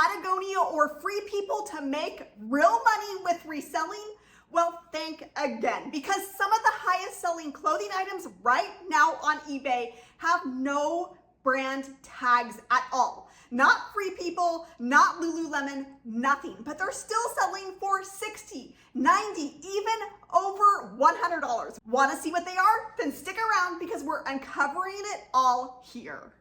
Patagonia or Free People to make real money with reselling? Well, think again, because some of the highest selling clothing items right now on eBay have no brand tags at all. Not Free People, not Lululemon, nothing, but they're still selling for $60, $90, even over $100. Want to see what they are? Then stick around because we're uncovering it all here.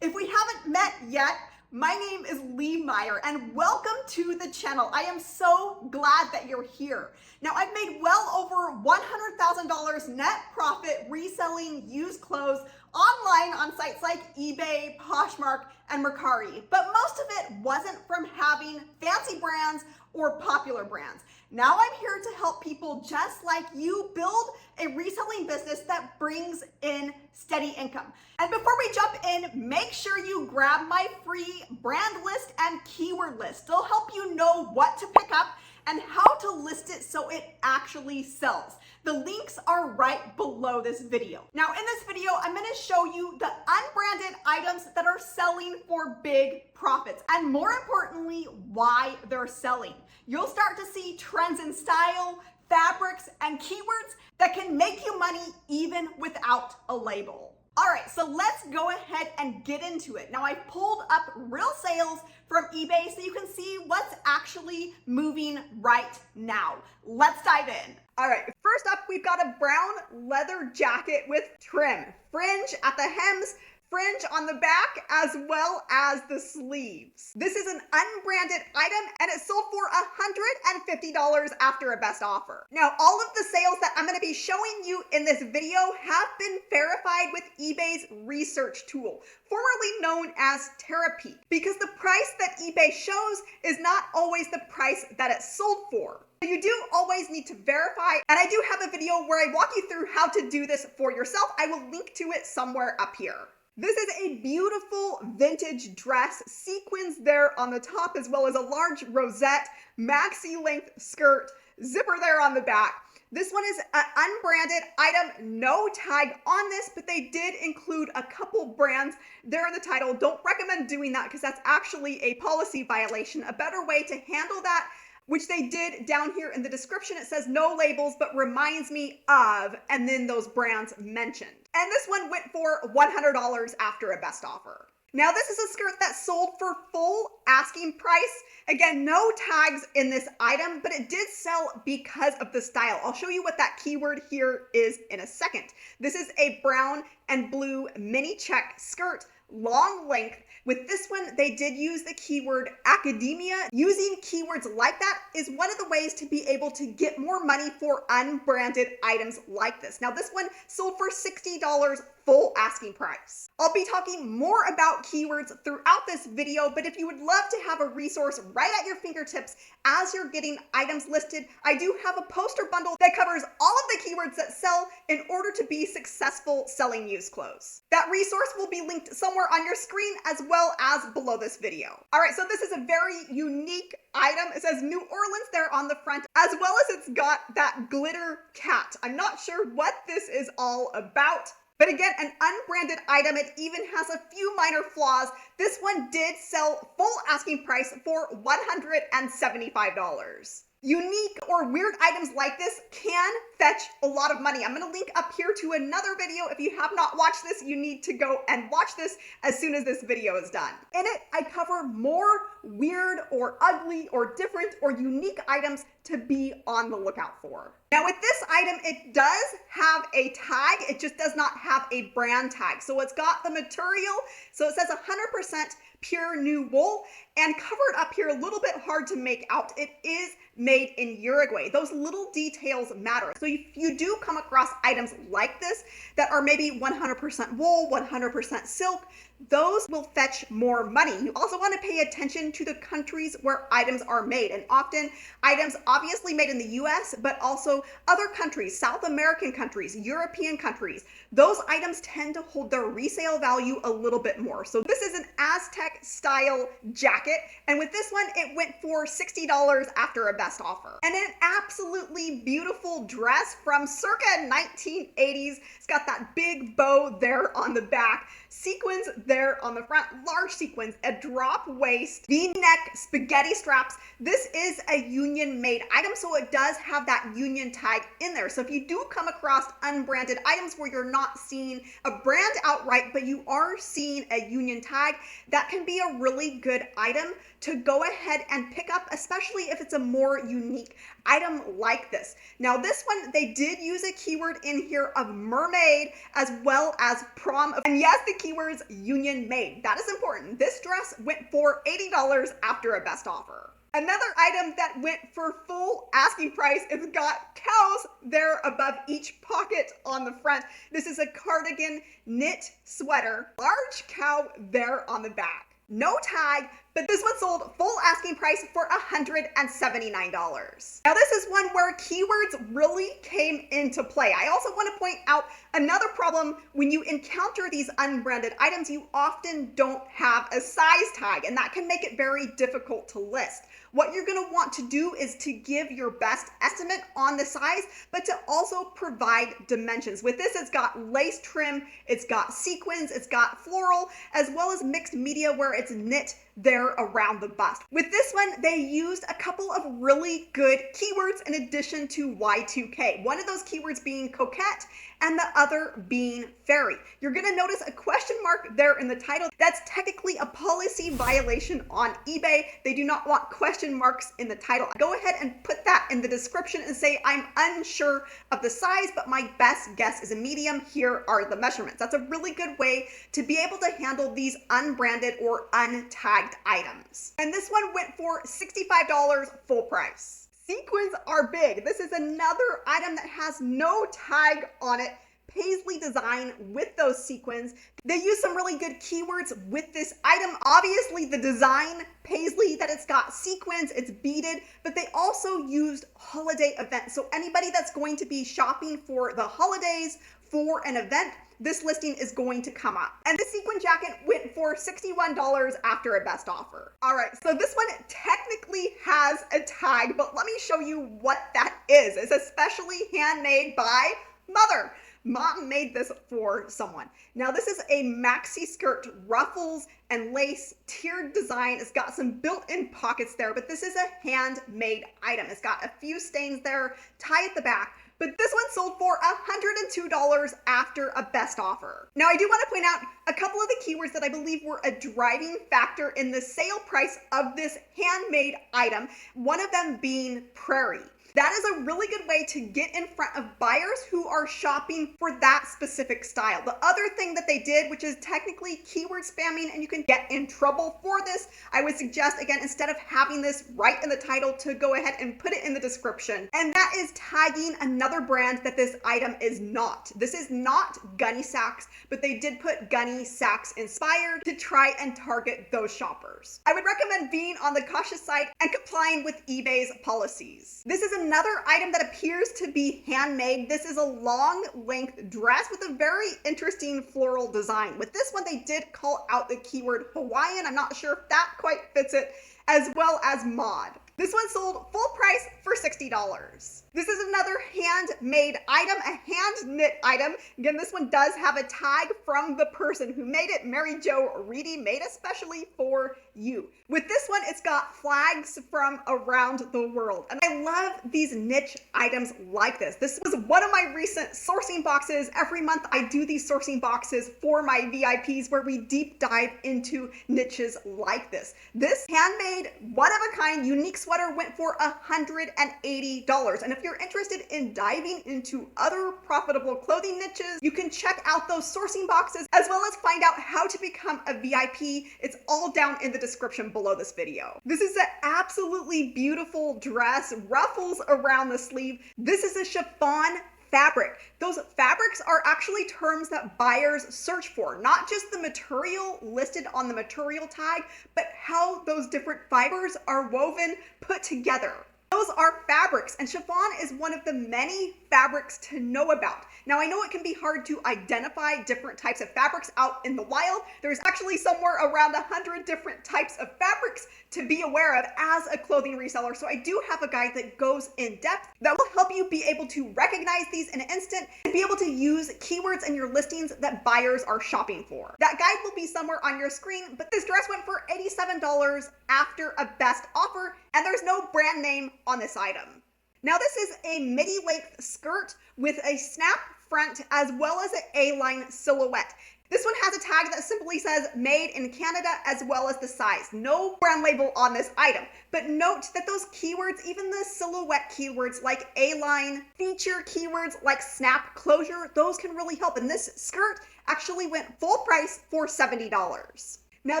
If we haven't met yet, my name is LeeMeier and welcome to the channel. I am so glad that you're here. Now, I've made well over $100,000 net profit reselling used clothes online on sites like eBay, Poshmark, and Mercari. But most of it wasn't from having fancy brands or popular brands. Now I'm here to help people just like you build a reselling business that brings in steady income. And before we jump in, make sure you grab my free brand list and keyword list. They'll help you know what to pick up and how to list it so it actually sells. The links are right below this video. Now in this video, I'm gonna show you the unbranded items that are selling for big profits, and more importantly, why they're selling. You'll start to see trends in style, fabrics, and keywords that can make you money even without a label. All right, so let's go ahead and get into it. Now I've pulled up real sales from eBay so you can see what's actually moving right now. Let's dive in. All right, first up, we've got a brown leather jacket with trim, fringe at the hems, fringe on the back, as well as the sleeves. This is an unbranded item and it sold for $150 after a best offer. Now, all of the sales that I'm gonna be showing you in this video have been verified with eBay's research tool, formerly known as Therapy, because the price that eBay shows is not always the price that it's sold for. You do always need to verify, and I do have a video where I walk you through how to do this for yourself. I will link to it somewhere up here. This is a beautiful vintage dress, sequins there on the top, as well as a large rosette, maxi length skirt, zipper there on the back. This one is an unbranded item, no tag on this, but they did include a couple brands there in the title. Don't recommend doing that because that's actually a policy violation. A better way to handle that, which they did down here in the description, it says no labels, but reminds me of, and then those brands mentioned. And this one went for $100 after a best offer. Now this is a skirt that sold for full asking price. Again, no tags in this item, but it did sell because of the style. I'll show you what that keyword here is in a second. This is a brown and blue mini check skirt, long length. With this one, they did use the keyword academia. Using keywords like that is one of the ways to be able to get more money for unbranded items like this. Now this one sold for $60 full asking price. I'll be talking more about keywords throughout this video, but if you would love to have a resource right at your fingertips as you're getting items listed, I do have a poster bundle that covers all of the keywords that sell in order to be successful selling used clothes. That resource will be linked somewhere on your screen as well as below this video. All right, so this is a very unique item. It says New Orleans there on the front, as well as it's got that glitter cat. I'm not sure what this is all about. But again, an unbranded item, it even has a few minor flaws. This one did sell full asking price for $175. Unique or weird items like this can fetch a lot of money. I'm gonna link up here to another video. If you have not watched this, you need to go and watch this as soon as this video is done. In it, I cover more weird or ugly or different or unique items to be on the lookout for. Now with this item, it does have a tag. It just does not have a brand tag. So it's got the material. So it says 100% pure new wool, and covered up here a little bit hard to make out. It is made in Uruguay. Those little details matter. So if you do come across items like this that are maybe 100% wool, 100% silk, those will fetch more money. You also want to pay attention to the countries where items are made, and often items obviously made in the US, but also other countries, South American countries, European countries. Those items tend to hold their resale value a little bit more. So this is an Aztec style jacket. And with this one, it went for $60 after a best offer. And an absolutely beautiful dress from circa 1980s. It's got that big bow there on the back, sequins there on the front, large sequins, a drop waist, V-neck, spaghetti straps. This is a union made item, so it does have that union tag in there. So if you do come across unbranded items where you're not seeing a brand outright, but you are seeing a union tag, that can be a really good item to go ahead and pick up, especially if it's a more unique item like this. Now this one, they did use a keyword in here of mermaid as well as prom. And yes, the keyword's union made. That is important. This dress went for $80 after a best offer. Another item that went for full asking price, it's got cows there above each pocket on the front. This is a cardigan knit sweater, large cow there on the back. No tag, but this one sold full asking price for $179. Now this is one where keywords really came into play. I also want to point out another problem when you encounter these unbranded items, you often don't have a size tag, and that can make it very difficult to list. What you're going to want to do is to give your best estimate on the size, but to also provide dimensions. With this, it's got lace trim, it's got sequins, it's got floral, as well as mixed media where it's knit there around the bust. With this one, they used a couple of really good keywords in addition to Y2K. One of those keywords being coquette and the other being fairy. You're gonna notice a question mark there in the title. That's technically a policy violation on eBay. They do not want question marks in the title. Go ahead and put that in the description and say, I'm unsure of the size, but my best guess is a medium. Here are the measurements. That's a really good way to be able to handle these unbranded or untagged items. And this one went for $65 full price. Sequins are big. This is another item that has no tag on it. Paisley design with those sequins. They use some really good keywords with this item. Obviously the design, paisley, that it's got sequins, it's beaded, but they also used holiday events. So anybody that's going to be shopping for the holidays for an event, this listing is going to come up. And the sequin jacket went for $61 after a best offer. All right, so this one technically has a tag, but let me show you what that is. It's especially handmade by Mother. Mom made this for someone. Now this is a maxi skirt, ruffles and lace tiered design. It's got some built-in pockets there, but this is a handmade item. It's got a few stains there, tie at the back, but this one sold for $102 after a best offer. Now I do want to point out a couple of the keywords that I believe were a driving factor in the sale price of this handmade item, one of them being prairie. That is a really good way to get in front of buyers who are shopping for that specific style. The other thing that they did, which is technically keyword spamming and you can get in trouble for this, I would suggest, again, instead of having this right in the title, to go ahead and put it in the description. And that is tagging another brand that this item is not. This is not Gunny Sacks, but they did put Gunny Sacks inspired to try and target those shoppers. I would recommend being on the cautious side and complying with eBay's policies. This is another item that appears to be handmade. This is a long length dress with a very interesting floral design. With this one, they did call out the keyword Hawaiian. I'm not sure if that quite fits it, as well as mod. This one sold full price for $60. This is another handmade item, a hand knit item. Again, this one does have a tag from the person who made it, Mary Jo Reedy, made especially for you. With this one, it's got flags from around the world. And I love these niche items like this. This was one of my recent sourcing boxes. Every month I do these sourcing boxes for my VIPs where we deep dive into niches like this. This handmade, one of a kind, unique sweater went for $180. And if you're interested in diving into other profitable clothing niches, you can check out those sourcing boxes as well as find out how to become a VIP. It's all down in the description below this video. This is an absolutely beautiful dress, ruffles around the sleeve. This is a chiffon fabric. Those fabrics are actually terms that buyers search for, not just the material listed on the material tag, but how those different fibers are woven, put together. Those are fabrics, and chiffon is one of the many fabrics to know about. Now, I know it can be hard to identify different types of fabrics out in the wild. There's actually somewhere around 100 different types of fabrics to be aware of as a clothing reseller. So I do have a guide that goes in depth that will help you be able to recognize these in an instant and be able to use keywords in your listings that buyers are shopping for. That guide will be somewhere on your screen, but this dress went for $87 after a best offer, and there's no brand name on this item. Now, this is a midi length skirt with a snap front as well as an A-line silhouette. This one has a tag that simply says made in Canada as well as the size. No brand label on this item, but note that those keywords, even the silhouette keywords like A-line, feature keywords like snap closure, those can really help. And this skirt actually went full price for $70. Now,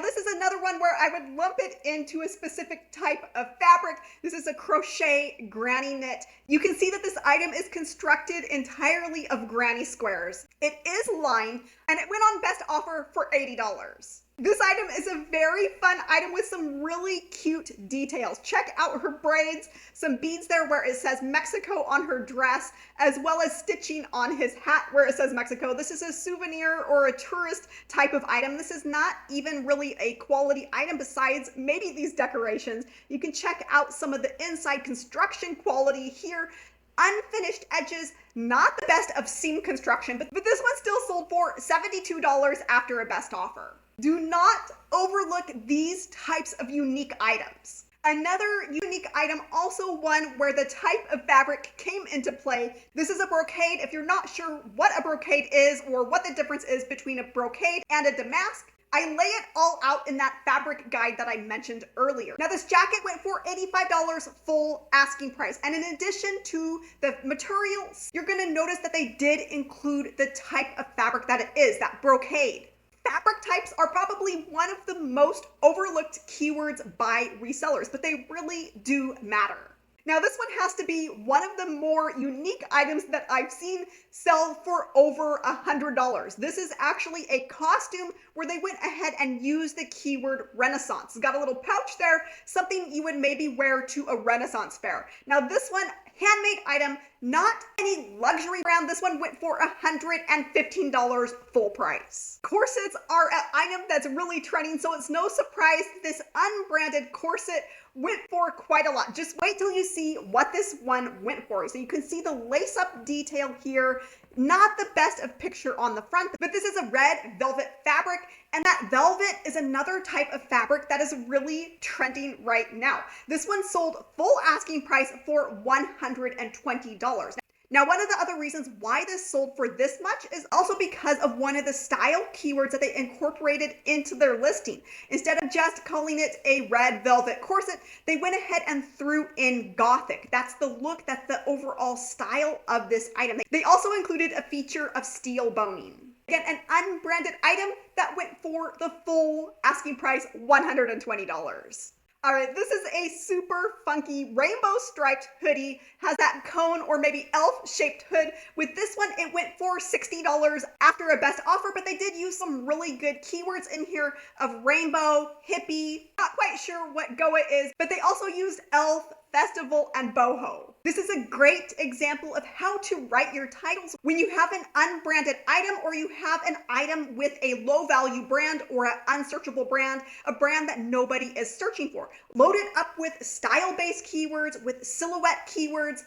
this is another one where I would lump it into a specific type of fabric. This is a crochet granny knit. You can see that this item is constructed entirely of granny squares. It is lined, and it went on best offer for $80. This item is a very fun item with some really cute details. Check out her braids, some beads there where it says Mexico on her dress, as well as stitching on his hat where it says Mexico. This is a souvenir or a tourist type of item. This is not even really a quality item besides maybe these decorations. You can check out some of the inside construction quality here. Unfinished edges, not the best of seam construction, but this one still sold for $72 after a best offer. Do not overlook these types of unique items. Another unique item, also one where the type of fabric came into play. This is a brocade. If you're not sure what a brocade is or what the difference is between a brocade and a damask, I lay it all out in that fabric guide that I mentioned earlier. Now, this jacket went for $85 full asking price. And in addition to the materials, you're gonna notice that they did include the type of fabric that it is, that brocade. Fabric types are probably one of the most overlooked keywords by resellers, but they really do matter. Now, this one has to be one of the more unique items that I've seen sell for over $100. This is actually a costume where they went ahead and used the keyword Renaissance. It's got a little pouch there, something you would maybe wear to a Renaissance fair. Now, this one, handmade item, not any luxury brand. This one went for $115 full price. Corsets are an item that's really trending, so it's no surprise this unbranded corset went for quite a lot. Just wait till you see what this one went for. So you can see the lace-up detail here. Not the best of picture on the front, but this is a red velvet fabric, and that velvet is another type of fabric that is really trending right now. This one sold full asking price for $120. Now, one of the other reasons why this sold for this much is also because of one of the style keywords that they incorporated into their listing. Instead of just calling it a red velvet corset, they went ahead and threw in Gothic. That's the look, that's the overall style of this item. They also included a feature of steel boning. Again, an unbranded item that went for the full asking price, $120. All right, this is a super funky rainbow striped hoodie, has that cone or maybe elf shaped hood. With this one, it went for $60 after a best offer, but they did use some really good keywords in here of rainbow, hippie, not quite sure what Goa is, but they also used elf, festival, and boho. This is a great example of how to write your titles when you have an unbranded item or you have an item with a low value brand or an unsearchable brand, a brand that nobody is searching for. Load it up with style-based keywords, with silhouette keywords,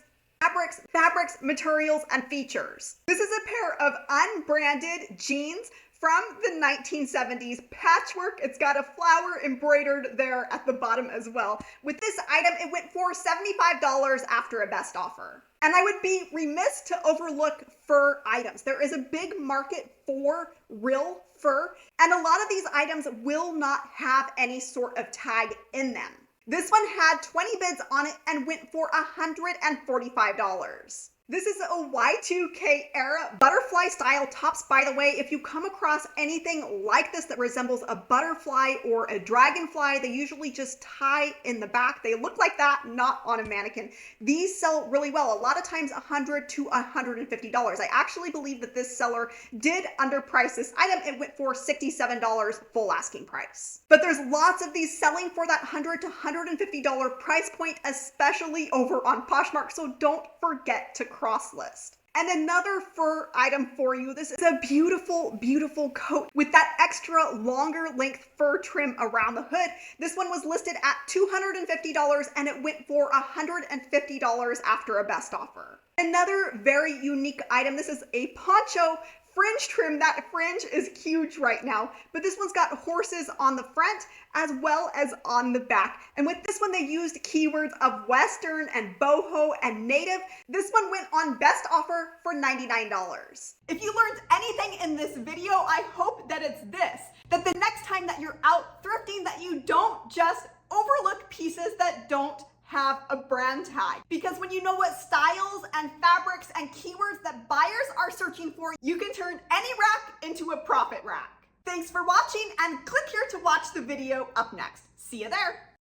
fabrics, materials, and features. This is a pair of unbranded jeans from the 1970s, patchwork. It's got a flower embroidered there at the bottom as well. With this item, it went for $75 after a best offer. And I would be remiss to overlook fur items. There is a big market for real fur, and a lot of these items will not have any sort of tag in them. This one had 20 bids on it and went for $145. This is a Y2K era butterfly style tops. By the way, if you come across anything like this that resembles a butterfly or a dragonfly, they usually just tie in the back. They look like that, not on a mannequin. These sell really well, a lot of times $100 to $150. I actually believe that this seller did underprice this item. It went for $67 full asking price. But there's lots of these selling for that $100 to $150 price point, especially over on Poshmark, so don't forget to cross list. And another fur item for you. This is a beautiful, beautiful coat with that extra longer length fur trim around the hood. This one was listed at $250 and it went for $150 after a best offer. Another very unique item. This is a poncho fringe trim. That fringe is huge right now, but this one's got horses on the front as well as on the back. And with this one, they used keywords of Western and boho and native. This one went on best offer for $99. If you learned anything in this video, I hope that it's this, that the next time that you're out thrifting, that you don't just overlook pieces that don't have a brand tag. Because when you know what styles and fabrics and keywords that buyers are searching for, you can turn any rack into a profit rack. Thanks for watching, and click here to watch the video up next. See you there.